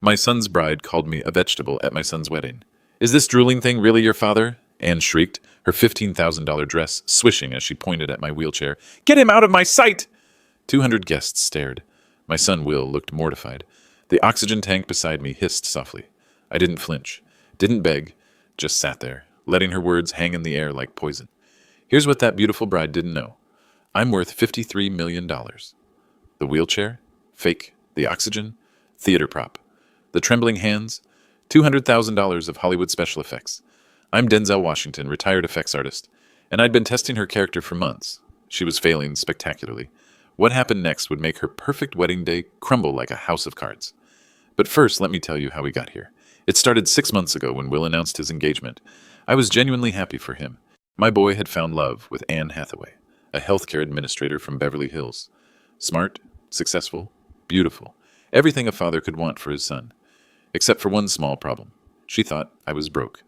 My son's bride called me a vegetable at my son's wedding. Is this drooling thing really your father? Anne shrieked, her $15,000 dress swishing as she pointed at my wheelchair. Get him out of my sight! 200 guests stared. My son Will looked mortified. The oxygen tank beside me hissed softly. I didn't flinch, didn't beg, just sat there, letting her words hang in the air like poison. Here's what that beautiful bride didn't know. I'm worth $53 million. The wheelchair? Fake. The oxygen? Theater prop. The trembling hands? $200,000 of Hollywood special effects. I'm Denzel Washington, retired effects artist, and I'd been testing her character for months. She was failing spectacularly. What happened next would make her perfect wedding day crumble like a house of cards. But first, let me tell you how we got here. It started 6 months ago when Will announced his engagement. I was genuinely happy for him. My boy had found love with Anne Hathaway, a healthcare administrator from Beverly Hills. Smart, successful, beautiful. Everything a father could want for his son. Except for one small problem. She thought I was broke.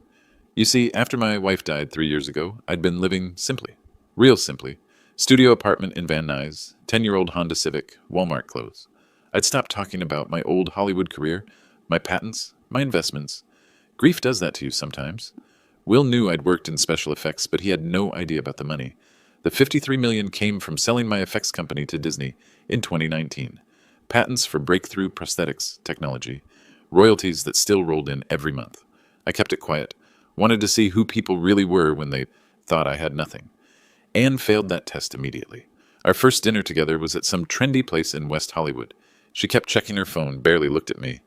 You see, after my wife died 3 years ago, I'd been living simply. Real simply. Studio apartment in Van Nuys, 10-year-old Honda Civic, Walmart clothes. I'd stopped talking about my old Hollywood career, my patents, my investments. Grief does that to you sometimes. Will knew I'd worked in special effects, but he had no idea about the money. The $53 million came from selling my effects company to Disney in 2019. Patents for breakthrough prosthetics technology. Royalties that still rolled in every month. I kept it quiet. Wanted to see who people really were when they thought I had nothing. Anne failed that test immediately. Our first dinner together was at some trendy place in West Hollywood. She kept checking her phone, barely looked at me.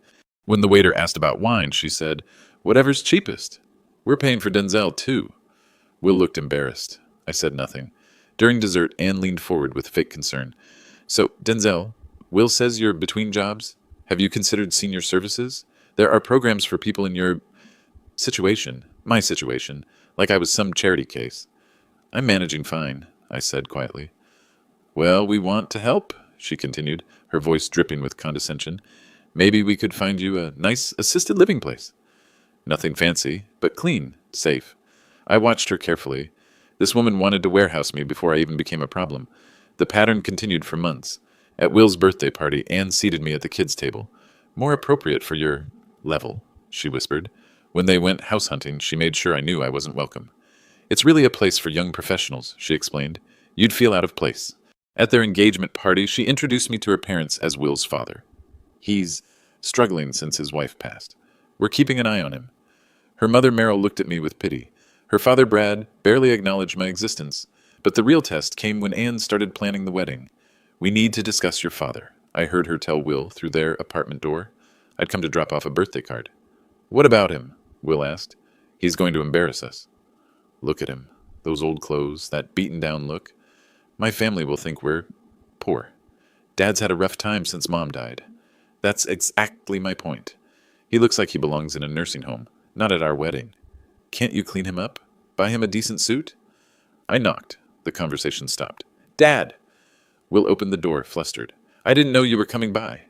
When the waiter asked about wine, she said, "Whatever's cheapest. We're paying for Denzel, too." Will looked embarrassed. I said nothing. During dessert, Anne leaned forward with fake concern. "So, Denzel, Will says you're between jobs? Have you considered senior services? There are programs for people in your situation, my situation, like I was some charity case." "I'm managing fine," I said quietly. "Well, we want to help," she continued, her voice dripping with condescension. "Maybe we could find you a nice assisted living place. Nothing fancy, but clean, safe." I watched her carefully. This woman wanted to warehouse me before I even became a problem. The pattern continued for months. At Will's birthday party, Anne seated me at the kids' table. "More appropriate for your level," she whispered. When they went house hunting, she made sure I knew I wasn't welcome. "It's really a place for young professionals," she explained. "You'd feel out of place." At their engagement party, she introduced me to her parents as Will's father. "He's struggling since his wife passed. We're keeping an eye on him." Her mother Meryl looked at me with pity. Her father Brad barely acknowledged my existence. But the real test came when Anne started planning the wedding. "We need to discuss your father," I heard her tell Will through their apartment door. I'd come to drop off a birthday card. "What about him?" Will asked. "He's going to embarrass us." Look at him. Those old clothes, that beaten-down look. My family will think we're poor. Dad's had a rough time since Mom died. That's exactly my point. He looks like he belongs in a nursing home, not at our wedding. Can't you clean him up? Buy him a decent suit? I knocked. The conversation stopped. "Dad!" Will opened the door, flustered. "I didn't know you were coming by."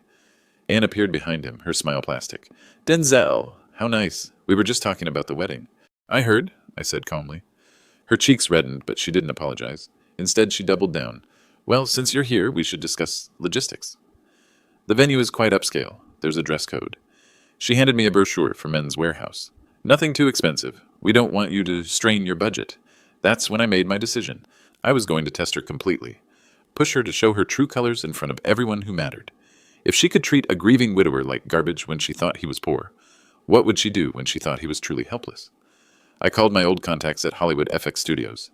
Anne appeared behind him, her smile plastic. "Denzel! How nice. We were just talking about the wedding." "I heard," I said calmly. Her cheeks reddened, but she didn't apologize. Instead, she doubled down. "Well, since you're here, we should discuss logistics. The venue is quite upscale. There's a dress code." She handed me a brochure for Men's Warehouse. "Nothing too expensive. We don't want you to strain your budget." That's when I made my decision. I was going to test her completely. Push her to show her true colors in front of everyone who mattered. If she could treat a grieving widower like garbage when she thought he was poor, what would she do when she thought he was truly helpless? I called my old contacts at Hollywood FX Studios.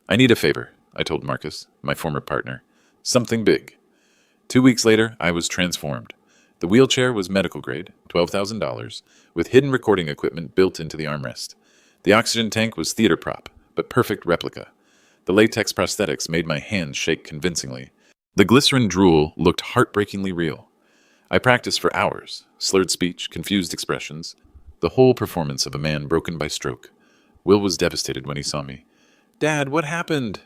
"I need a favor," I told Marcus, my former partner. "Something big." 2 weeks later, I was transformed. The wheelchair was medical grade, $12,000, with hidden recording equipment built into the armrest. The oxygen tank was theater prop, but perfect replica. The latex prosthetics made my hands shake convincingly. The glycerin drool looked heartbreakingly real. I practiced for hours, slurred speech, confused expressions, the whole performance of a man broken by stroke. Will was devastated when he saw me. "Dad, what happened?"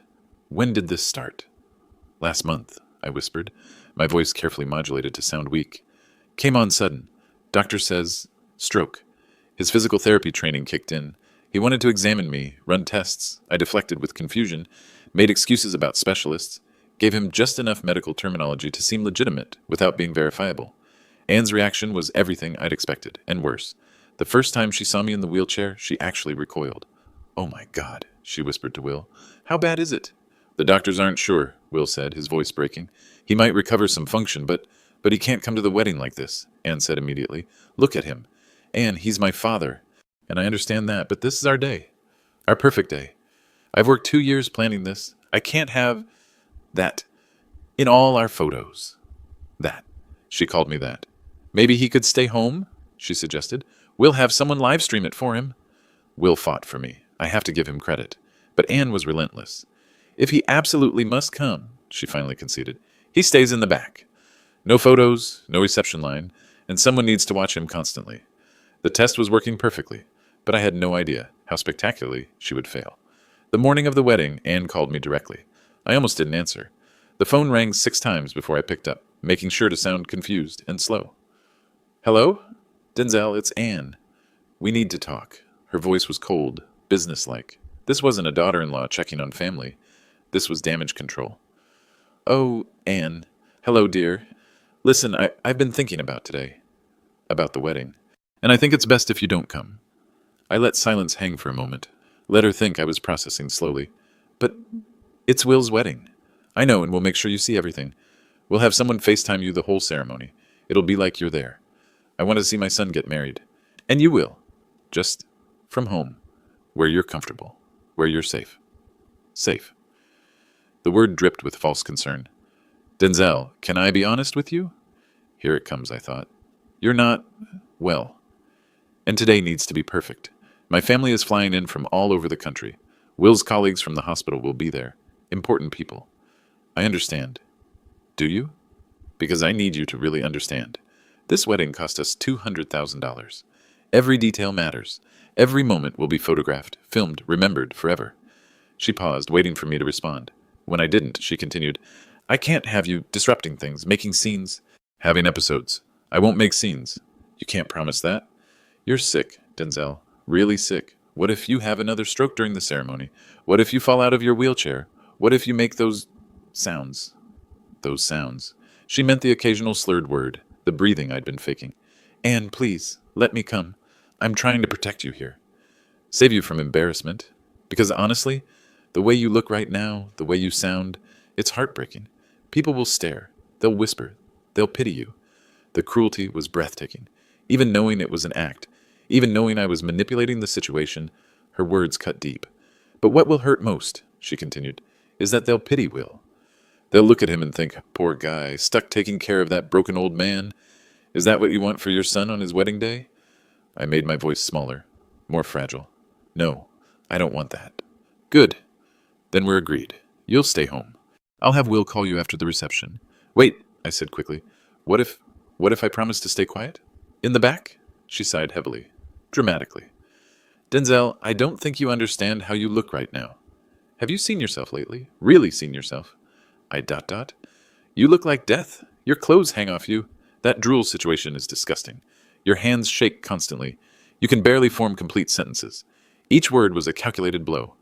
"When did this start?" "Last month," I whispered, my voice carefully modulated to sound weak. "Came on sudden. Doctor says stroke." His physical therapy training kicked in. He wanted to examine me, run tests. I deflected with confusion, made excuses about specialists, gave him just enough medical terminology to seem legitimate without being verifiable. Anne's reaction was everything I'd expected, and worse. The first time she saw me in the wheelchair, she actually recoiled. "Oh my God," she whispered to Will. "How bad is it?" "The doctors aren't sure," Will said, his voice breaking. "He might recover some function, but he can't come to the wedding like this," Anne said immediately. "Look at him. Anne, he's my father. And I understand that, but this is our day. Our perfect day. I've worked 2 years planning this. I can't have that in all our photos." That. She called me that. "Maybe he could stay home," she suggested. "We'll have someone live stream it for him." Will fought for me. I have to give him credit. But Anne was relentless. "If he absolutely must come," she finally conceded, "he stays in the back. No photos, no reception line, and someone needs to watch him constantly." The test was working perfectly, but I had no idea how spectacularly she would fail. The morning of the wedding, Anne called me directly. I almost didn't answer. The phone rang 6 times before I picked up, making sure to sound confused and slow. "Hello? Denzel, it's Anne. We need to talk." Her voice was cold, businesslike. This wasn't a daughter-in-law checking on family. This was damage control. "Oh, Anne. Hello, dear. Listen, I've been thinking about today. About the wedding. And I think it's best if you don't come." I let silence hang for a moment. Let her think I was processing slowly. "But it's Will's wedding." "I know, and we'll make sure you see everything. We'll have someone FaceTime you the whole ceremony. It'll be like you're there. I want to see my son get married. And you will. Just from home. Where you're comfortable. Where you're safe. Safe." The word dripped with false concern. "Denzel, can I be honest with you?" Here it comes, I thought. "You're not, well. And today needs to be perfect. My family is flying in from all over the country. Will's colleagues from the hospital will be there. Important people. I understand. Do you? Because I need you to really understand. This wedding cost us $200,000. Every detail matters. Every moment will be photographed, filmed, remembered forever." She paused, waiting for me to respond. When I didn't, she continued, "I can't have you disrupting things, making scenes, having episodes. I won't make scenes. You can't promise that. You're sick, Denzel. Really sick. What if you have another stroke during the ceremony? What if you fall out of your wheelchair? What if you make those sounds?" Those sounds. She meant the occasional slurred word, the breathing I'd been faking. "Anne, please, let me come. I'm trying to protect you here. Save you from embarrassment. Because honestly, the way you look right now, the way you sound, it's heartbreaking. People will stare. They'll whisper. They'll pity you." The cruelty was breathtaking. Even knowing it was an act, even knowing I was manipulating the situation, her words cut deep. "But what will hurt most," she continued, "is that they'll pity Will. They'll look at him and think, 'Poor guy, stuck taking care of that broken old man. Is that what you want for your son on his wedding day?'" I made my voice smaller, more fragile. "No, I don't want that." "Good. Then we're agreed. You'll stay home. I'll have Will call you after the reception." "Wait," I said quickly. What if I promise to stay quiet? In the back?" She sighed heavily, dramatically. "Denzel, I don't think you understand how you look right now. Have you seen yourself lately? Really seen yourself?" You look like death. Your clothes hang off you. That drool situation is disgusting. Your hands shake constantly. You can barely form complete sentences. Each word was a calculated blow.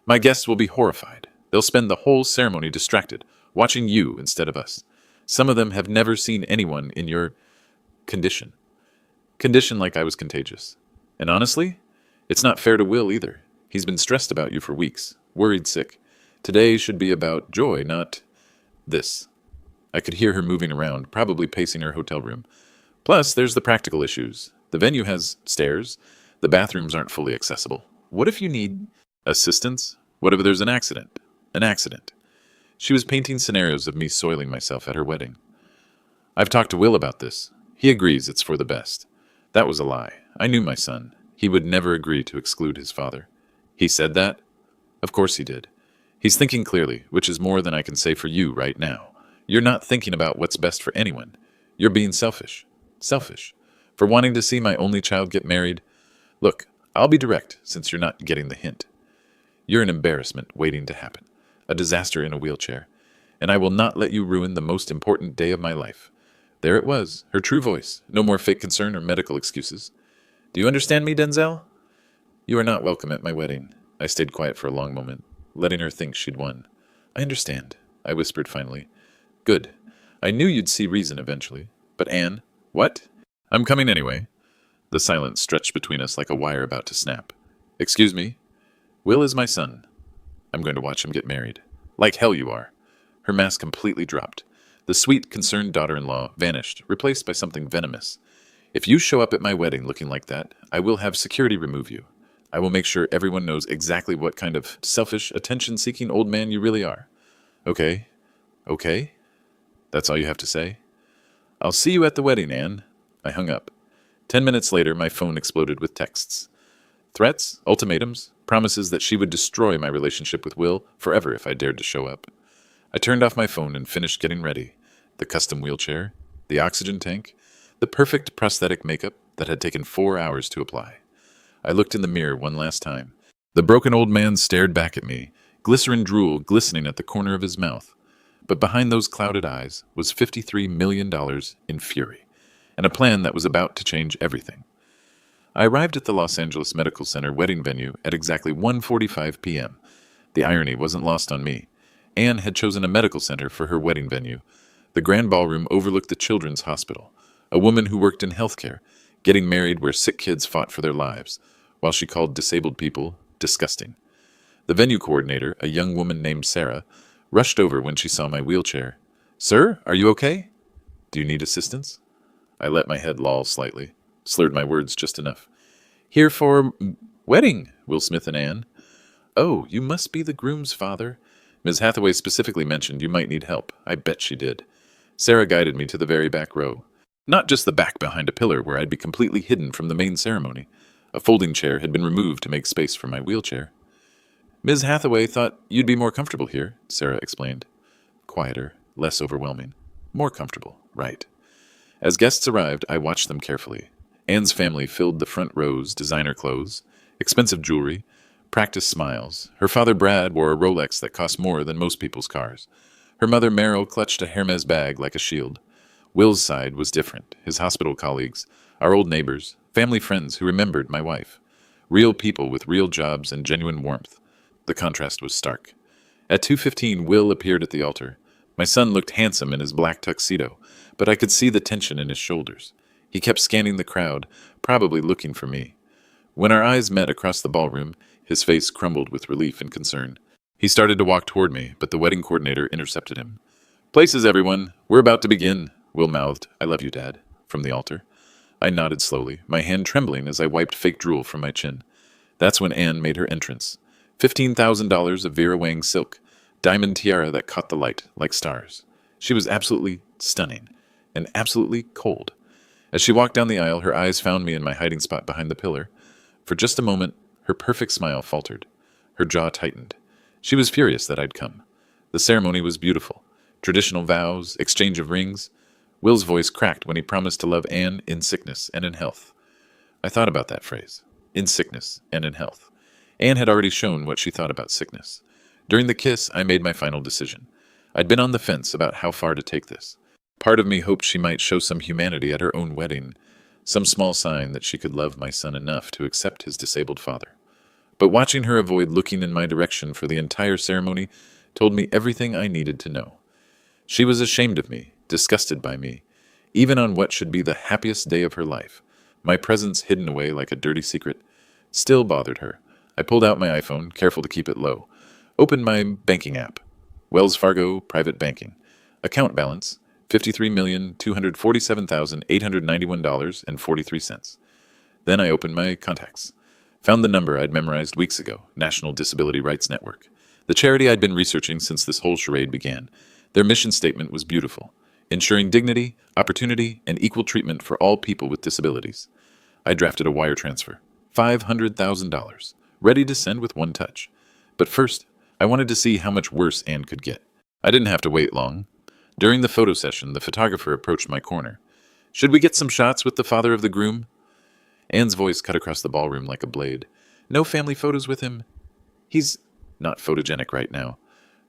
My guests will be horrified. They'll spend the whole ceremony distracted, watching you instead of us. Some of them have never seen anyone in your condition. Condition like I was contagious. And honestly, it's not fair to Will either. He's been stressed about you for weeks, worried sick. Today should be about joy, not this." I could hear her moving around, probably pacing her hotel room. "Plus, there's the practical issues. The venue has stairs. The bathrooms aren't fully accessible. What if you need assistance? What if there's an accident? An accident?" She was painting scenarios of me soiling myself at her wedding. "I've talked to Will about this. He agrees it's for the best." That was a lie. I knew my son. He would never agree to exclude his father. "He said that?" "Of course he did. He's thinking clearly, which is more than I can say for you right now. You're not thinking about what's best for anyone. You're being selfish. Selfish. For wanting to see my only child get married. Look, I'll be direct, since you're not getting the hint. You're an embarrassment waiting to happen. A disaster in a wheelchair. And I will not let you ruin the most important day of my life." There it was, her true voice. No more fake concern or medical excuses. "Do you understand me, Denzel?" "You are not welcome at my wedding." I stayed quiet for a long moment, letting her think she'd won. "I understand," I whispered finally. "Good. I knew you'd see reason eventually. But Anne, What? I'm coming anyway. The silence stretched between us like a wire about to snap. Excuse me? Will is my son. I'm going to watch him get married. Like hell you are. Her mask completely dropped. The sweet, concerned daughter-in-law vanished, replaced by something venomous. If you show up at my wedding looking like that, I will have security remove you. I will make sure everyone knows exactly what kind of selfish, attention-seeking old man you really are. Okay? Okay? That's all you have to say? I'll see you at the wedding, Anne. I hung up. 10 minutes later, my phone exploded with texts. Threats, ultimatums, promises that she would destroy my relationship with Will forever if I dared to show up. I turned off my phone and finished getting ready. The custom wheelchair, the oxygen tank, the perfect prosthetic makeup that had taken 4 hours to apply. I looked in the mirror one last time. The broken old man stared back at me, glycerin drool glistening at the corner of his mouth. But behind those clouded eyes was $53 million in fury, and a plan that was about to change everything. I arrived at the Los Angeles Medical Center wedding venue at exactly 1:45 p.m. The irony wasn't lost on me. Anne had chosen a medical center for her wedding venue. The grand ballroom overlooked the children's hospital, a woman who worked in healthcare, getting married where sick kids fought for their lives, while she called disabled people disgusting. The venue coordinator, a young woman named Sarah, rushed over when she saw my wheelchair. Sir, are you okay? Do you need assistance? I let my head loll slightly, slurred my words just enough. Here for wedding, Will Smith and Anne. Oh, you must be the groom's father. Ms. Hathaway specifically mentioned you might need help. I bet she did. Sarah guided me to the very back row. Not just the back behind a pillar where I'd be completely hidden from the main ceremony. A folding chair had been removed to make space for my wheelchair. Ms. Hathaway thought you'd be more comfortable here, Sarah explained. Quieter, less overwhelming. More comfortable, right. As guests arrived, I watched them carefully. Anne's family filled the front rows, designer clothes, expensive jewelry, practiced smiles. Her father Brad wore a Rolex that cost more than most people's cars. Her mother Meryl clutched a Hermes bag like a shield. Will's side was different. His hospital colleagues, our old neighbors, family friends who remembered my wife. Real people with real jobs and genuine warmth. The contrast was stark. At 2:15, Will appeared at the altar. My son looked handsome in his black tuxedo, but I could see the tension in his shoulders. He kept scanning the crowd, probably looking for me. When our eyes met across the ballroom, his face crumbled with relief and concern. He started to walk toward me, but the wedding coordinator intercepted him. Places, everyone. We're about to begin, Will mouthed. I love you, Dad, from the altar. I nodded slowly, my hand trembling as I wiped fake drool from my chin. That's when Anne made her entrance. $15,000 of Vera Wang silk, diamond tiara that caught the light like stars. She was absolutely stunning, and absolutely cold. As she walked down the aisle, her eyes found me in my hiding spot behind the pillar. For just a moment, her perfect smile faltered. Her jaw tightened. She was furious that I'd come. The ceremony was beautiful. Traditional vows, exchange of rings. Will's voice cracked when he promised to love Anne in sickness and in health. I thought about that phrase, in sickness and in health. Anne had already shown what she thought about sickness. During the kiss, I made my final decision. I'd been on the fence about how far to take this. Part of me hoped she might show some humanity at her own wedding, some small sign that she could love my son enough to accept his disabled father. But watching her avoid looking in my direction for the entire ceremony told me everything I needed to know. She was ashamed of me, disgusted by me, even on what should be the happiest day of her life. My presence, hidden away like a dirty secret, still bothered her. I pulled out my iPhone, careful to keep it low. Opened my banking app. Wells Fargo Private Banking. Account balance, $53,247,891.43. Then I opened my contacts. Found the number I'd memorized weeks ago, National Disability Rights Network. The charity I'd been researching since this whole charade began. Their mission statement was beautiful. Ensuring dignity, opportunity, and equal treatment for all people with disabilities. I drafted a wire transfer. $500,000. Ready to send with one touch. But first, I wanted to see how much worse Anne could get. I didn't have to wait long. During the photo session, the photographer approached my corner. Should we get some shots with the father of the groom? Anne's voice cut across the ballroom like a blade. No family photos with him? He's not photogenic right now.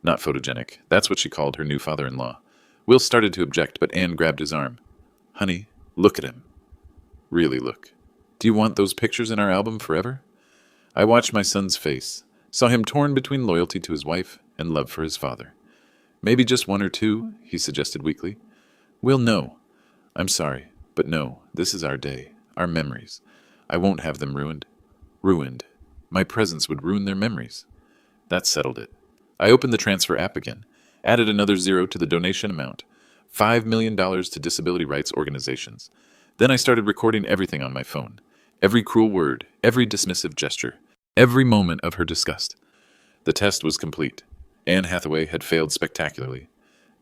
Not photogenic. That's what she called her new father-in-law. Will started to object, but Anne grabbed his arm. Honey, look at him. Really look. Do you want those pictures in our album forever? I watched my son's face, saw him torn between loyalty to his wife and love for his father. Maybe just one or two, he suggested weakly. Will, no. I'm sorry. But no, this is our day, our memories. I won't have them ruined. Ruined. My presence would ruin their memories. That settled it. I opened the transfer app again, added another zero to the donation amount, $5 million to disability rights organizations. Then I started recording everything on my phone. Every cruel word, every dismissive gesture, every moment of her disgust. The test was complete. Anne Hathaway had failed spectacularly.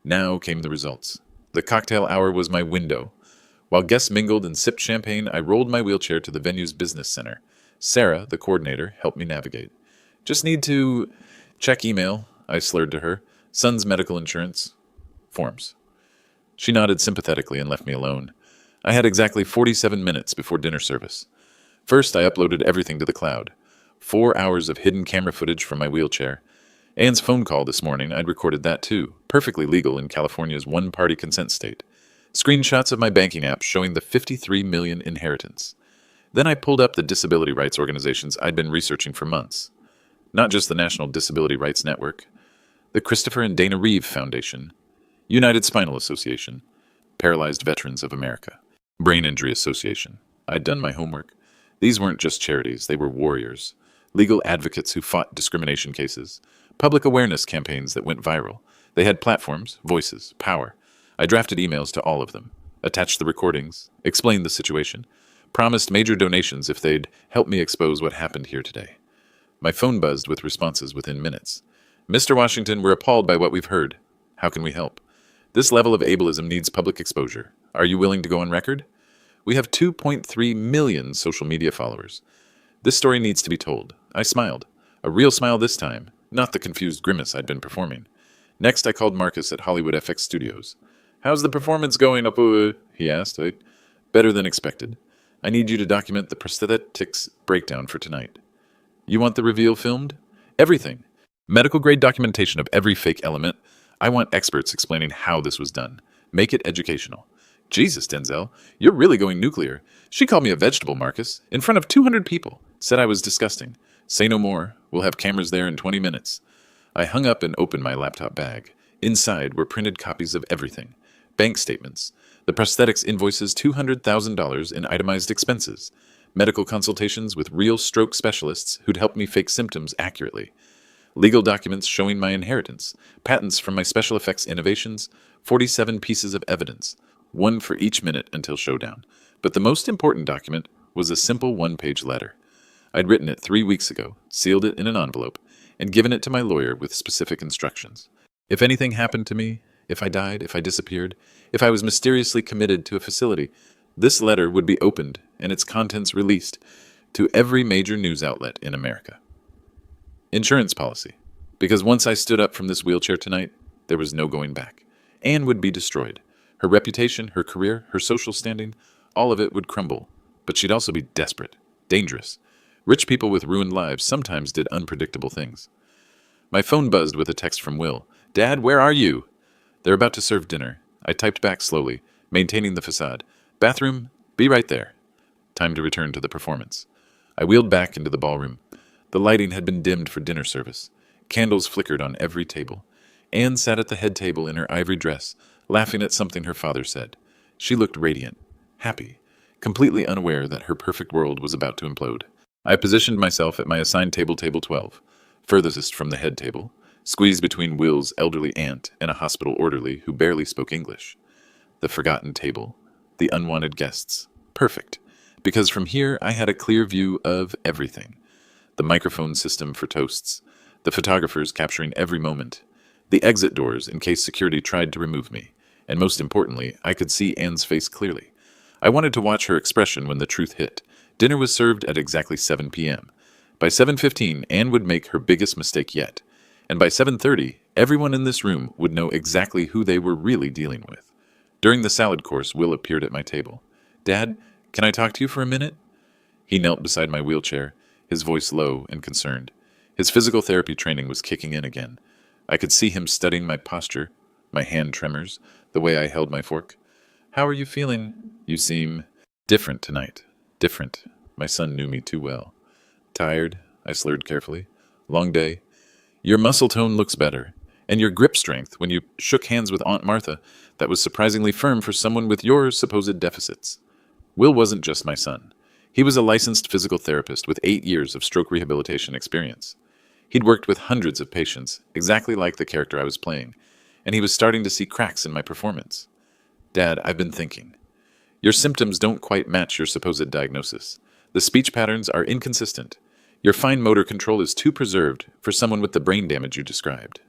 Now came the results. The cocktail hour was my window. While guests mingled and sipped champagne, I rolled my wheelchair to the venue's business center. Sarah, the coordinator, helped me navigate. Just need to check email, I slurred to her. Son's medical insurance. Forms. She nodded sympathetically and left me alone. I had exactly 47 minutes before dinner service. First, I uploaded everything to the cloud. 4 hours of hidden camera footage from my wheelchair. Anne's phone call this morning, I'd recorded that too, perfectly legal in California's one-party consent state. Screenshots of my banking app showing the $53 million inheritance. Then I pulled up the disability rights organizations I'd been researching for months. Not just the National Disability Rights Network, the Christopher and Dana Reeve Foundation, United Spinal Association, Paralyzed Veterans of America, Brain Injury Association. I'd done my homework. These weren't just charities, they were warriors. Legal advocates who fought discrimination cases. Public awareness campaigns that went viral. They had platforms, voices, power. I drafted emails to all of them, attached the recordings, explained the situation, promised major donations if they'd help me expose what happened here today. My phone buzzed with responses within minutes. Mr. Washington, we're appalled by what we've heard. How can we help? This level of ableism needs public exposure. Are you willing to go on record? We have 2.3 million social media followers. This story needs to be told. I smiled. A real smile this time, not the confused grimace I'd been performing. Next, I called Marcus at Hollywood FX Studios. How's the performance going up? He asked. Better than expected. I need you to document the prosthetics breakdown for tonight. You want the reveal filmed? Everything. Medical-grade documentation of every fake element. I want experts explaining how this was done. Make it educational. Jesus, Denzel, you're really going nuclear. She called me a vegetable, Marcus, in front of 200 people. Said I was disgusting. Say no more. We'll have cameras there in 20 minutes. I hung up and opened my laptop bag. Inside were printed copies of everything. Bank statements. The prosthetics invoices $200,000 in itemized expenses. Medical consultations with real stroke specialists who'd help me fake symptoms accurately. Legal documents showing my inheritance. Patents from my special effects innovations. 47 pieces of evidence. One for each minute until showdown. But the most important document was a simple one-page letter. I'd written it 3 weeks ago, sealed it in an envelope, and given it to my lawyer with specific instructions. If anything happened to me, if I died, if I disappeared, if I was mysteriously committed to a facility, this letter would be opened and its contents released to every major news outlet in America. Insurance policy. Because once I stood up from this wheelchair tonight, there was no going back. Anne would be destroyed. Her reputation, her career, her social standing, all of it would crumble. But she'd also be desperate, dangerous. Rich people with ruined lives sometimes did unpredictable things. My phone buzzed with a text from Will. Dad, where are you? They're about to serve dinner. I typed back slowly, maintaining the facade. Bathroom, be right there. Time to return to the performance. I wheeled back into the ballroom. The lighting had been dimmed for dinner service. Candles flickered on every table. Anne sat at the head table in her ivory dress, laughing at something her father said. She looked radiant, happy, completely unaware that her perfect world was about to implode. I positioned myself at my assigned table 12, furthest from the head table, squeezed between Will's elderly aunt and a hospital orderly who barely spoke English. The forgotten table, the unwanted guests. Perfect, because from here I had a clear view of everything. The microphone system for toasts, the photographers capturing every moment, the exit doors in case security tried to remove me, and most importantly, I could see Anne's face clearly. I wanted to watch her expression when the truth hit. Dinner was served at exactly 7 p.m. By 7:15, Anne would make her biggest mistake yet, and by 7:30, everyone in this room would know exactly who they were really dealing with. During the salad course, Will appeared at my table. Dad, can I talk to you for a minute? He knelt beside my wheelchair, his voice low and concerned. His physical therapy training was kicking in again. I could see him studying my posture, my hand tremors, the way I held my fork. How are you feeling? You seem different tonight. Different. My son knew me too well. Tired, I slurred carefully. Long day. Your muscle tone looks better, and your grip strength when you shook hands with Aunt Martha, that was surprisingly firm for someone with your supposed deficits. Will wasn't just my son. He was a licensed physical therapist with 8 years of stroke rehabilitation experience. He'd worked with hundreds of patients, exactly like the character I was playing, and he was starting to see cracks in my performance. Dad, I've been thinking. Your symptoms don't quite match your supposed diagnosis. The speech patterns are inconsistent. Your fine motor control is too preserved for someone with the brain damage you described.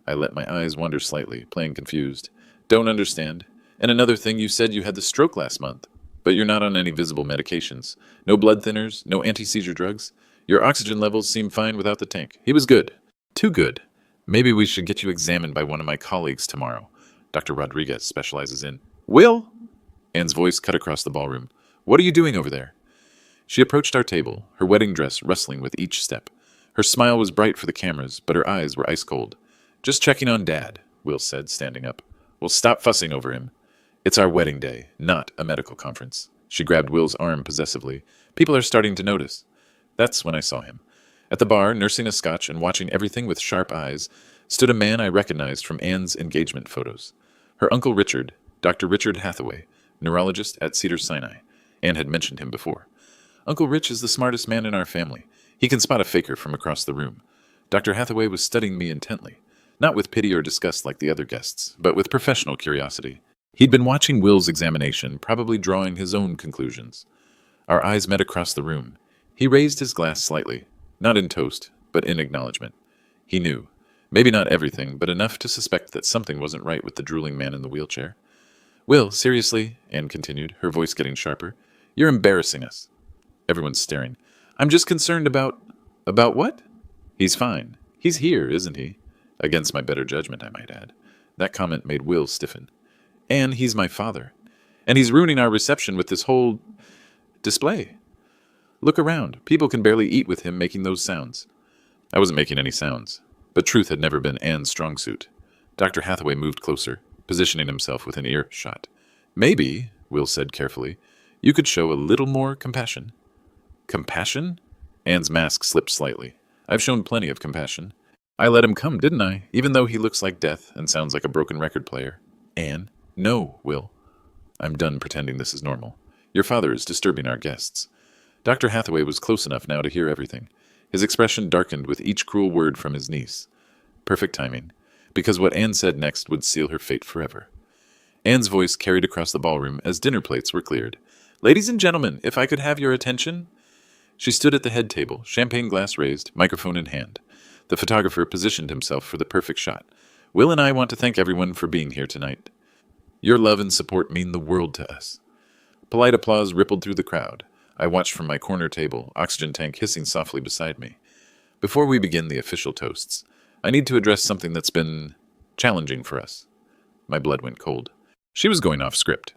I let my eyes wander slightly, playing confused. Don't understand. And another thing, you said you had the stroke last month, but you're not on any visible medications. No blood thinners, no anti-seizure drugs. Your oxygen levels seem fine without the tank. He was good. Too good. Maybe we should get you examined by one of my colleagues tomorrow. Dr. Rodriguez specializes in... Will? Anne's voice cut across the ballroom. What are you doing over there? She approached our table, her wedding dress rustling with each step. Her smile was bright for the cameras, but her eyes were ice cold. Just checking on Dad, Will said, standing up. Well, stop fussing over him. It's our wedding day, not a medical conference. She grabbed Will's arm possessively. People are starting to notice. That's when I saw him. At the bar, nursing a scotch and watching everything with sharp eyes, stood a man I recognized from Anne's engagement photos. Her uncle Richard, Dr. Richard Hathaway, neurologist at Cedars-Sinai. Anne had mentioned him before. Uncle Rich is the smartest man in our family. He can spot a faker from across the room. Dr. Hathaway was studying me intently, not with pity or disgust like the other guests, but with professional curiosity. He'd been watching Will's examination, probably drawing his own conclusions. Our eyes met across the room. He raised his glass slightly, not in toast, but in acknowledgement. He knew. Maybe not everything, but enough to suspect that something wasn't right with the drooling man in the wheelchair. Will, seriously, Anne continued, her voice getting sharper, you're embarrassing us. Everyone's staring. I'm just concerned about... About what? He's fine. He's here, isn't he? Against my better judgment, I might add. That comment made Will stiffen. And he's my father. And he's ruining our reception with this whole... display. Look around. People can barely eat with him making those sounds. I wasn't making any sounds, but truth had never been Anne's strong suit. Dr. Hathaway moved closer, positioning himself within earshot. Maybe, Will said carefully, you could show a little more compassion. Compassion? Anne's mask slipped slightly. I've shown plenty of compassion. I let him come, didn't I? Even though he looks like death and sounds like a broken record player. Anne? No, Will. I'm done pretending this is normal. Your father is disturbing our guests. Dr. Hathaway was close enough now to hear everything. His expression darkened with each cruel word from his niece. Perfect timing, because what Anne said next would seal her fate forever. Anne's voice carried across the ballroom as dinner plates were cleared. Ladies and gentlemen, if I could have your attention... She stood at the head table, champagne glass raised, microphone in hand. The photographer positioned himself for the perfect shot. Will and I want to thank everyone for being here tonight. Your love and support mean the world to us. Polite applause rippled through the crowd. I watched from my corner table, oxygen tank hissing softly beside me. Before we begin the official toasts, I need to address something that's been challenging for us. My blood went cold. She was going off script.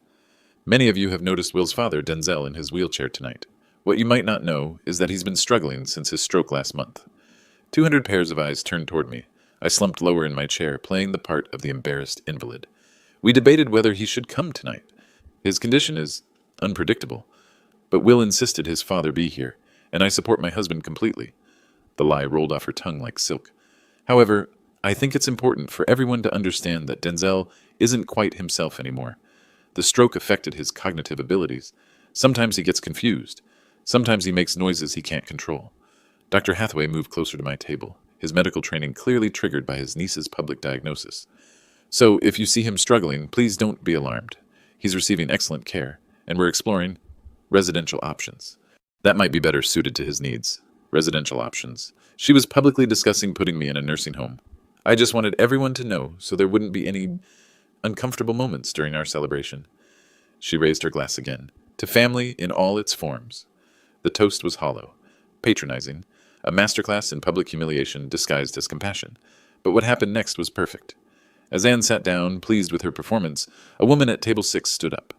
Many of you have noticed Will's father, Denzel, in his wheelchair tonight. What you might not know is that he's been struggling since his stroke last month. 200 pairs of eyes turned toward me. I slumped lower in my chair, playing the part of the embarrassed invalid. We debated whether he should come tonight. His condition is unpredictable, but Will insisted his father be here, and I support my husband completely. The lie rolled off her tongue like silk. However, I think it's important for everyone to understand that Denzel isn't quite himself anymore. The stroke affected his cognitive abilities. Sometimes he gets confused. Sometimes he makes noises he can't control. Dr. Hathaway moved closer to my table, his medical training clearly triggered by his niece's public diagnosis. So, if you see him struggling, please don't be alarmed. He's receiving excellent care, and we're exploring residential options. That might be better suited to his needs. Residential options. She was publicly discussing putting me in a nursing home. I just wanted everyone to know so there wouldn't be any uncomfortable moments during our celebration. She raised her glass again. To family in all its forms. The toast was hollow, patronizing, a masterclass in public humiliation disguised as compassion. But what happened next was perfect. As Anne sat down, pleased with her performance, a woman at table 6 stood up.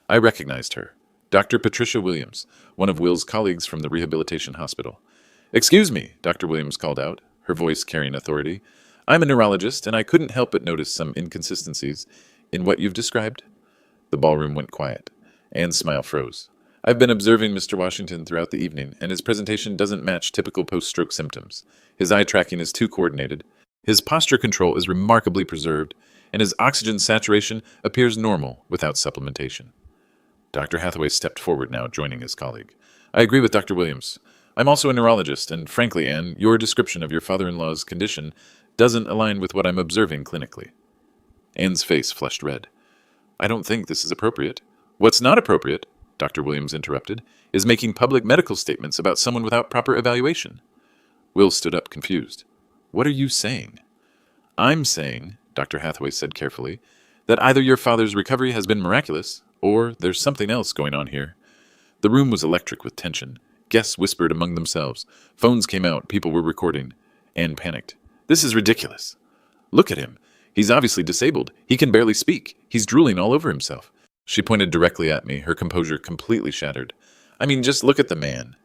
I recognized her. Dr. Patricia Williams, one of Will's colleagues from the rehabilitation hospital. Excuse me, Dr. Williams called out, her voice carrying authority. I'm a neurologist, and I couldn't help but notice some inconsistencies in what you've described. The ballroom went quiet. Anne's smile froze. I've been observing Mr. Washington throughout the evening, and his presentation doesn't match typical post-stroke symptoms. His eye tracking is too coordinated. His posture control is remarkably preserved, and his oxygen saturation appears normal without supplementation. Dr. Hathaway stepped forward now, joining his colleague. I agree with Dr. Williams. I'm also a neurologist, and frankly, Anne, your description of your father-in-law's condition doesn't align with what I'm observing clinically. Anne's face flushed red. I don't think this is appropriate. What's not appropriate, Dr. Williams interrupted, is making public medical statements about someone without proper evaluation. Will stood up, confused. What are you saying? I'm saying, Dr. Hathaway said carefully, that either your father's recovery has been miraculous, or there's something else going on here. The room was electric with tension. Guests whispered among themselves. Phones came out. People were recording. Anne panicked. This is ridiculous. Look at him. He's obviously disabled. He can barely speak. He's drooling all over himself. She pointed directly at me, her composure completely shattered. I mean, just look at the man.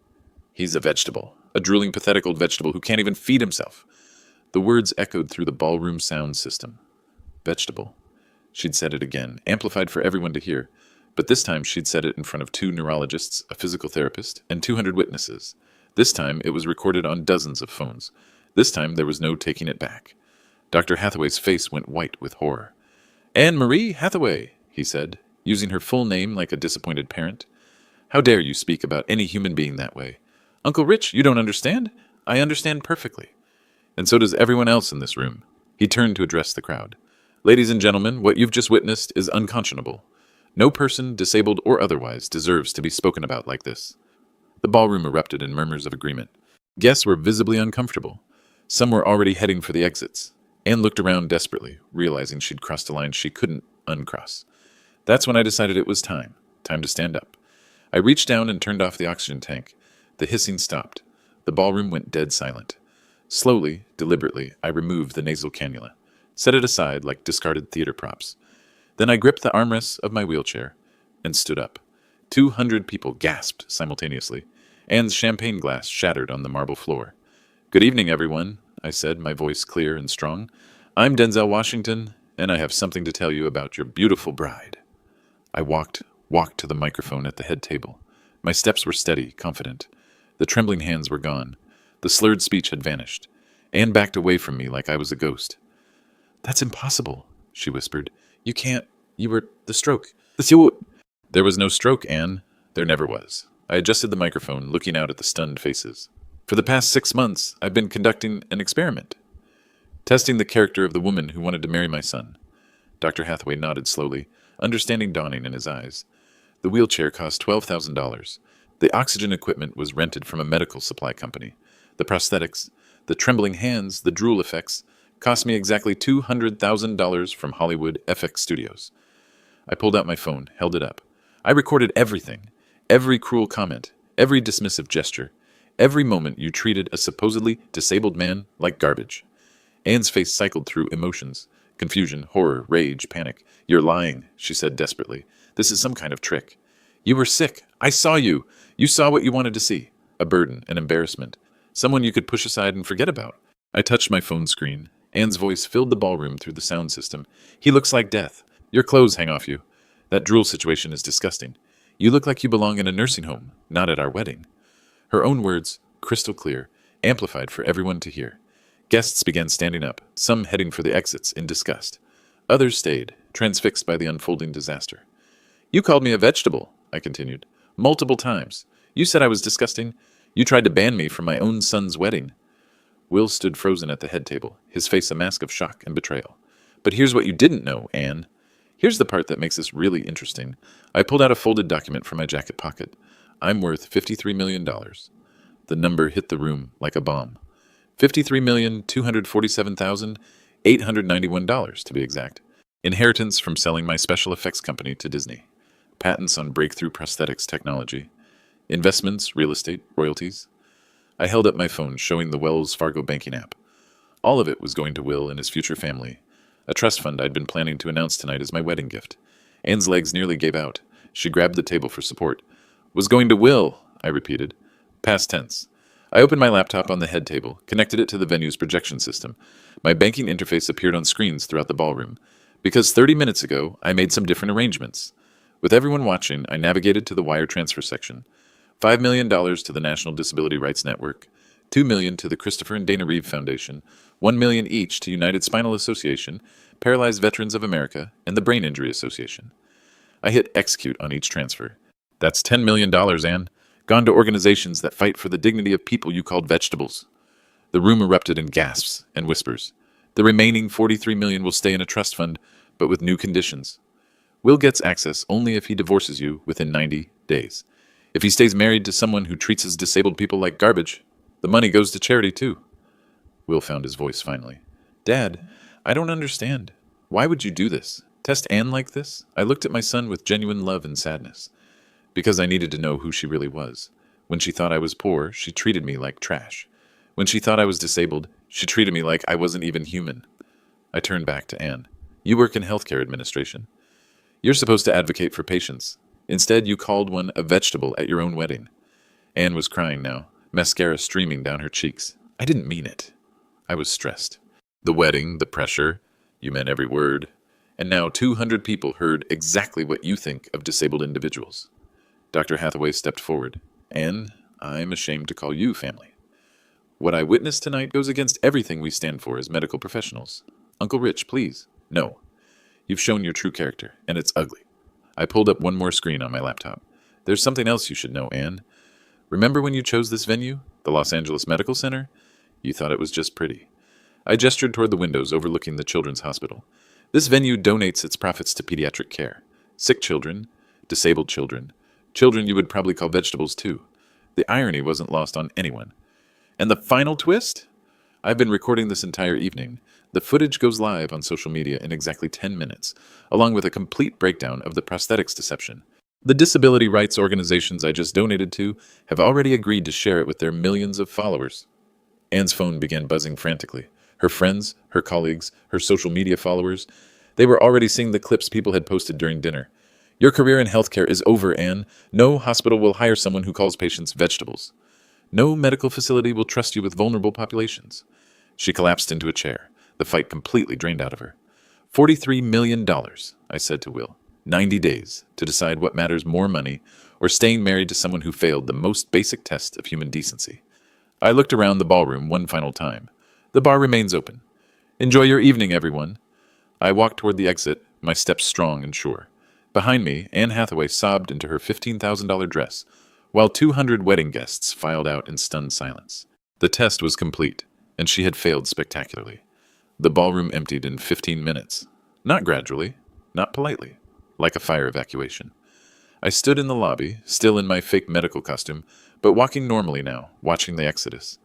He's a vegetable. A drooling, pathetic old vegetable who can't even feed himself. The words echoed through the ballroom sound system. Vegetable. She'd said it again, amplified for everyone to hear. But this time she'd said it in front of 2 neurologists, a physical therapist, and 200 witnesses. This time it was recorded on dozens of phones. This time there was no taking it back. Dr. Hathaway's face went white with horror. Anne Marie Hathaway, he said, using her full name like a disappointed parent. How dare you speak about any human being that way? Uncle Rich, you don't understand? I understand perfectly. And so does everyone else in this room. He turned to address the crowd. Ladies and gentlemen, what you've just witnessed is unconscionable. No person, disabled or otherwise, deserves to be spoken about like this. The ballroom erupted in murmurs of agreement. Guests were visibly uncomfortable. Some were already heading for the exits. Anne looked around desperately, realizing she'd crossed a line she couldn't uncross. That's when I decided it was time to stand up. I reached down and turned off the oxygen tank. The hissing stopped. The ballroom went dead silent. Slowly, deliberately, I removed the nasal cannula, set it aside like discarded theater props. Then I gripped the armrests of my wheelchair and stood up. 200 people gasped simultaneously. Anne's champagne glass shattered on the marble floor. Good evening, everyone, I said, my voice clear and strong. I'm Denzel Washington, and I have something to tell you about your beautiful bride. I walked to the microphone at the head table. My steps were steady, confident. The trembling hands were gone. The slurred speech had vanished. Anne backed away from me like I was a ghost. That's impossible, she whispered. You can't. You were the stroke. There was no stroke, Anne. There never was. I adjusted the microphone, looking out at the stunned faces. For the past 6 months, I've been conducting an experiment, testing the character of the woman who wanted to marry my son. Dr. Hathaway nodded slowly, understanding dawning in his eyes. The wheelchair cost $12,000. The oxygen equipment was rented from a medical supply company. The prosthetics, the trembling hands, the drool effects cost me exactly $200,000 from Hollywood FX Studios. I pulled out my phone, held it up. I recorded everything, every cruel comment, every dismissive gesture, every moment you treated a supposedly disabled man like garbage. Anne's face cycled through emotions, confusion, horror, rage, panic. You're lying, she said desperately. This is some kind of trick. You were sick. I saw you. You saw what you wanted to see. A burden, an embarrassment. Someone you could push aside and forget about. I touched my phone screen. Anne's voice filled the ballroom through the sound system. He looks like death. Your clothes hang off you. That drool situation is disgusting. You look like you belong in a nursing home, not at our wedding. Her own words, crystal clear, amplified for everyone to hear. Guests began standing up, some heading for the exits in disgust. Others stayed, transfixed by the unfolding disaster. You called me a vegetable, I continued, multiple times. You said I was disgusting. You tried to ban me from my own son's wedding. Will stood frozen at the head table, his face a mask of shock and betrayal. But here's what you didn't know, Anne. Here's the part that makes this really interesting. I pulled out a folded document from my jacket pocket. I'm worth $53 million. The number hit the room like a bomb. $53,247,891 to be exact. Inheritance from selling my special effects company to Disney. Patents on breakthrough prosthetics technology. Investments, real estate, royalties. I held up my phone, showing the Wells Fargo banking app. All of it was going to Will and his future family. A trust fund I'd been planning to announce tonight as my wedding gift. Anne's legs nearly gave out. She grabbed the table for support. Was going to Will, I repeated. Past tense. I opened my laptop on the head table, connected it to the venue's projection system. My banking interface appeared on screens throughout the ballroom. Because 30 minutes ago, I made some different arrangements. With everyone watching, I navigated to the wire transfer section. $5 million to the National Disability Rights Network, $2 million to the Christopher and Dana Reeve Foundation, $1 million each to United Spinal Association, Paralyzed Veterans of America, and the Brain Injury Association. I hit execute on each transfer. That's $10 million, Anne. Gone to organizations that fight for the dignity of people you called vegetables. The room erupted in gasps and whispers. The remaining $43 million will stay in a trust fund, but with new conditions. Will gets access only if he divorces you within 90 days. If he stays married to someone who treats his disabled people like garbage, the money goes to charity too. Will found his voice finally. Dad, I don't understand. Why would you do this? Test Anne like this? I looked at my son with genuine love and sadness. Because I needed to know who she really was. When she thought I was poor, she treated me like trash. When she thought I was disabled, she treated me like I wasn't even human. I turned back to Anne. You work in healthcare administration. You're supposed to advocate for patients. Instead, you called one a vegetable at your own wedding. Anne was crying now, mascara streaming down her cheeks. I didn't mean it. I was stressed. The wedding, the pressure, you meant every word. And now 200 people heard exactly what you think of disabled individuals. Dr. Hathaway stepped forward. Anne, I'm ashamed to call you family. What I witnessed tonight goes against everything we stand for as medical professionals. Uncle Rich, please. No. You've shown your true character, and it's ugly. I pulled up one more screen on my laptop. There's something else you should know, Anne. Remember when you chose this venue, the Los Angeles Medical Center? You thought it was just pretty. I gestured toward the windows overlooking the children's hospital. This venue donates its profits to pediatric care. Sick children, disabled children, children you would probably call vegetables too. The irony wasn't lost on anyone. And the final twist? I've been recording this entire evening. The footage goes live on social media in exactly 10 minutes, along with a complete breakdown of the prosthetics deception. The disability rights organizations I just donated to have already agreed to share it with their millions of followers. Anne's phone began buzzing frantically. Her friends, her colleagues, her social media followers, they were already seeing the clips people had posted during dinner. Your career in healthcare is over, Anne. No hospital will hire someone who calls patients vegetables. No medical facility will trust you with vulnerable populations. She collapsed into a chair, the fight completely drained out of her. $43 million, I said to Will. 90 days to decide what matters more, money or staying married to someone who failed the most basic test of human decency. I looked around the ballroom one final time. The bar remains open. Enjoy your evening, everyone. I walked toward the exit, my steps strong and sure. Behind me, Anne Hathaway sobbed into her $15,000 dress, while 200 wedding guests filed out in stunned silence. The test was complete, and she had failed spectacularly. The ballroom emptied in 15 minutes. Not gradually, not politely, like a fire evacuation. I stood in the lobby, still in my fake medical costume, but walking normally now, watching the exodus.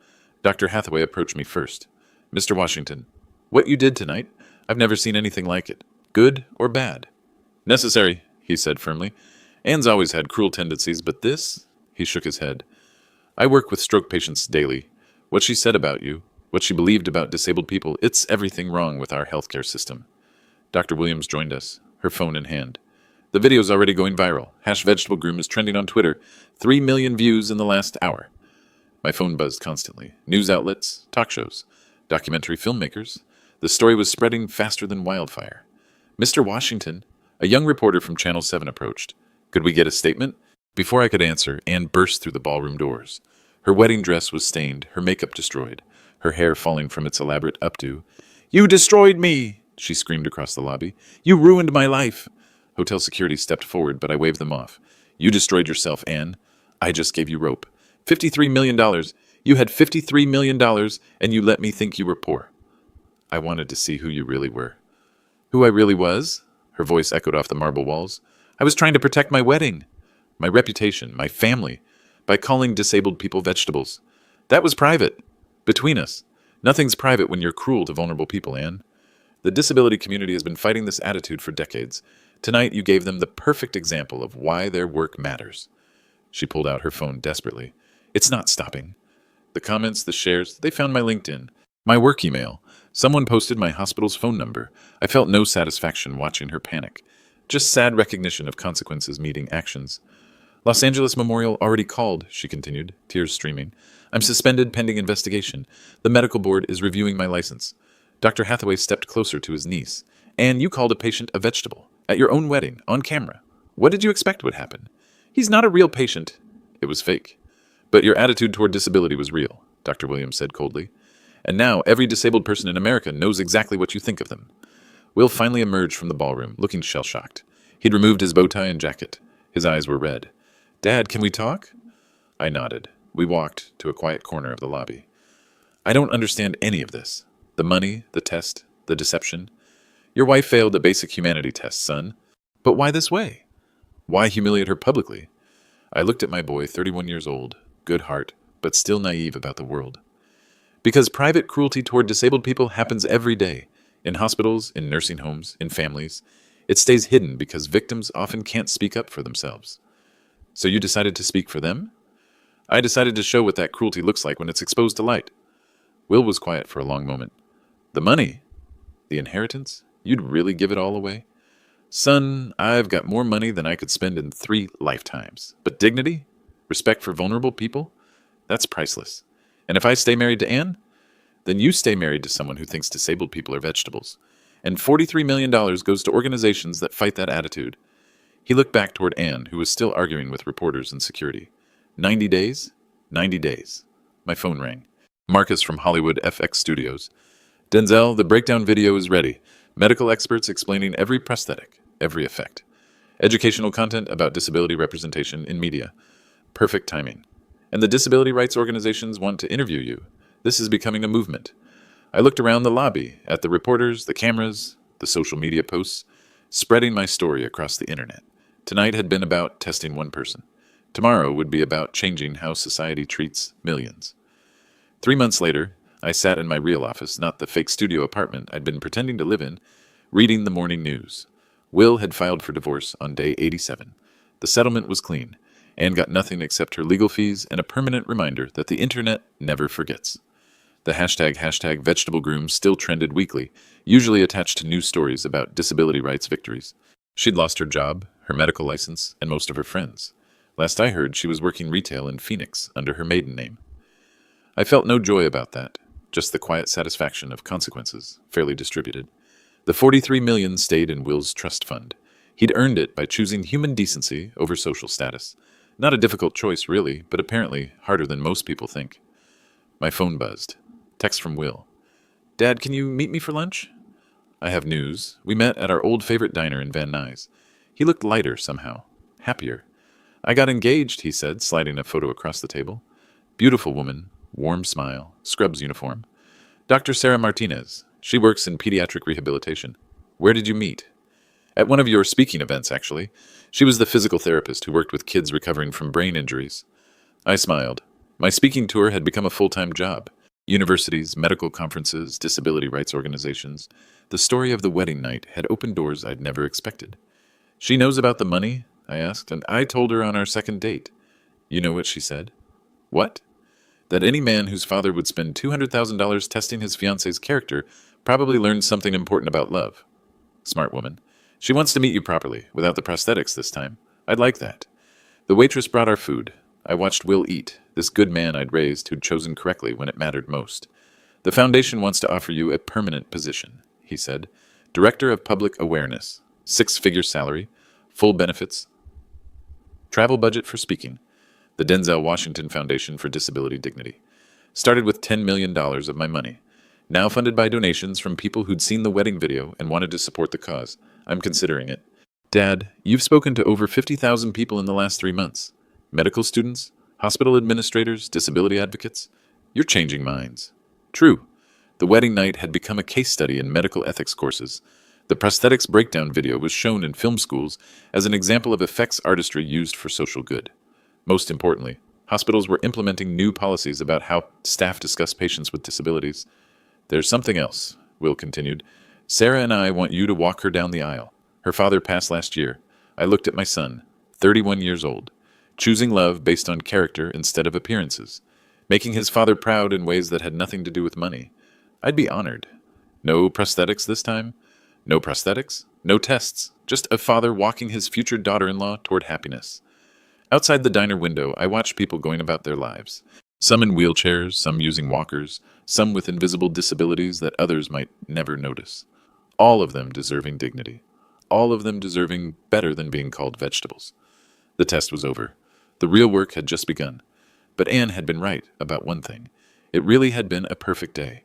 Dr. Hathaway approached me first. Mr. Washington, what you did tonight, I've never seen anything like it. Good or bad? Necessary, he said firmly. Anne's always had cruel tendencies, but this? He shook his head. I work with stroke patients daily. What she said about you, what she believed about disabled people, it's everything wrong with our healthcare system. Dr. Williams joined us, her phone in hand. The video's already going viral. #VegetableGroom is trending on Twitter. 3 million views in the last hour. My phone buzzed constantly. News outlets, talk shows, documentary filmmakers. The story was spreading faster than wildfire. Mr. Washington, a young reporter from Channel 7 approached. Could we get a statement? Before I could answer, Anne burst through the ballroom doors. Her wedding dress was stained, her makeup destroyed, her hair falling from its elaborate updo. You destroyed me, she screamed across the lobby. You ruined my life. Hotel security stepped forward, but I waved them off. You destroyed yourself, Anne. I just gave you rope. $53 million. You had $53 million, and you let me think you were poor. I wanted to see who you really were. Who I really was? Her voice echoed off the marble walls. I was trying to protect my wedding, my reputation, my family, by calling disabled people vegetables. That was private. Between us. Nothing's private when you're cruel to vulnerable people, Anne. The disability community has been fighting this attitude for decades. Tonight you gave them the perfect example of why their work matters. She pulled out her phone desperately. It's not stopping. The comments, the shares, they found my LinkedIn, my work email. Someone posted my hospital's phone number. I felt no satisfaction watching her panic. Just sad recognition of consequences meeting actions. Los Angeles Memorial already called, she continued, tears streaming. I'm suspended pending investigation. The medical board is reviewing my license. Dr. Hathaway stepped closer to his niece. Anne, you called a patient a vegetable. At your own wedding, on camera. What did you expect would happen? He's not a real patient. It was fake. But your attitude toward disability was real, Dr. Williams said coldly. And now every disabled person in America knows exactly what you think of them. Will finally emerged from the ballroom, looking shell-shocked. He'd removed his bow tie and jacket. His eyes were red. Dad, can we talk? I nodded. We walked to a quiet corner of the lobby. I don't understand any of this. The money, the test, the deception. Your wife failed a basic humanity test, son. But why this way? Why humiliate her publicly? I looked at my boy, 31 years old, good heart, but still naive about the world. Because private cruelty toward disabled people happens every day, in hospitals, in nursing homes, in families. It stays hidden because victims often can't speak up for themselves. So you decided to speak for them? I decided to show what that cruelty looks like when it's exposed to light. Will was quiet for a long moment. The money? The inheritance? You'd really give it all away? Son, I've got more money than I could spend in 3 lifetimes. But dignity? Respect for vulnerable people? That's priceless. And if I stay married to Anne, then you stay married to someone who thinks disabled people are vegetables. And $43 million goes to organizations that fight that attitude. He looked back toward Anne, who was still arguing with reporters and security. 90 days? 90 days. My phone rang. Marcus from Hollywood FX Studios. Denzel, the breakdown video is ready. Medical experts explaining every prosthetic, every effect. Educational content about disability representation in media. Perfect timing. And the disability rights organizations want to interview you. This is becoming a movement. I looked around the lobby, at the reporters, the cameras, the social media posts, spreading my story across the internet. Tonight had been about testing one person. Tomorrow would be about changing how society treats millions. 3 months later, I sat in my real office, not the fake studio apartment I'd been pretending to live in, reading the morning news. Will had filed for divorce on day 87. The settlement was clean. Anne got nothing except her legal fees and a permanent reminder that the internet never forgets. The hashtag vegetable groom still trended weekly, usually attached to news stories about disability rights victories. She'd lost her job, her medical license, and most of her friends. Last I heard, she was working retail in Phoenix under her maiden name. I felt no joy about that, just the quiet satisfaction of consequences, fairly distributed. The $43 million stayed in Will's trust fund. He'd earned it by choosing human decency over social status. Not a difficult choice, really, but apparently harder than most people think. My phone buzzed. Text from Will. Dad, can you meet me for lunch? I have news. We met at our old favorite diner in Van Nuys. He looked lighter somehow, happier. I got engaged, he said, sliding a photo across the table. Beautiful woman, warm smile, scrubs uniform. Dr. Sarah Martinez. She works in pediatric rehabilitation. Where did you meet? At one of your speaking events, actually. She was the physical therapist who worked with kids recovering from brain injuries. I smiled. My speaking tour had become a full-time job. Universities, medical conferences, disability rights organizations. The story of the wedding night had opened doors I'd never expected. She knows about the money? I asked, and I told her on our second date. You know what she said? What? That any man whose father would spend $200,000 testing his fiancé's character probably learned something important about love. Smart woman. She wants to meet you properly, without the prosthetics this time. I'd like that. The waitress brought our food. I watched Will eat, this good man I'd raised who'd chosen correctly when it mattered most. The foundation wants to offer you a permanent position, he said. Director of Public Awareness. 6-figure salary. Full benefits. Travel budget for speaking. The Denzel Washington Foundation for Disability Dignity. Started with $10 million of my money. Now funded by donations from people who'd seen the wedding video and wanted to support the cause. I'm considering it. Dad, you've spoken to over 50,000 people in the last 3 months. Medical students, hospital administrators, disability advocates. You're changing minds. True. The wedding night had become a case study in medical ethics courses. The prosthetics breakdown video was shown in film schools as an example of effects artistry used for social good. Most importantly, hospitals were implementing new policies about how staff discuss patients with disabilities. There's something else, Will continued. Sarah and I want you to walk her down the aisle. Her father passed last year. I looked at my son, 31 years old, choosing love based on character instead of appearances, making his father proud in ways that had nothing to do with money. I'd be honored. No prosthetics this time? No prosthetics? No tests. Just a father walking his future daughter-in-law toward happiness. Outside the diner window, I watched people going about their lives. Some in wheelchairs, some using walkers, some with invisible disabilities that others might never notice. All of them deserving dignity. All of them deserving better than being called vegetables. The test was over. The real work had just begun. But Anne had been right about one thing. It really had been a perfect day.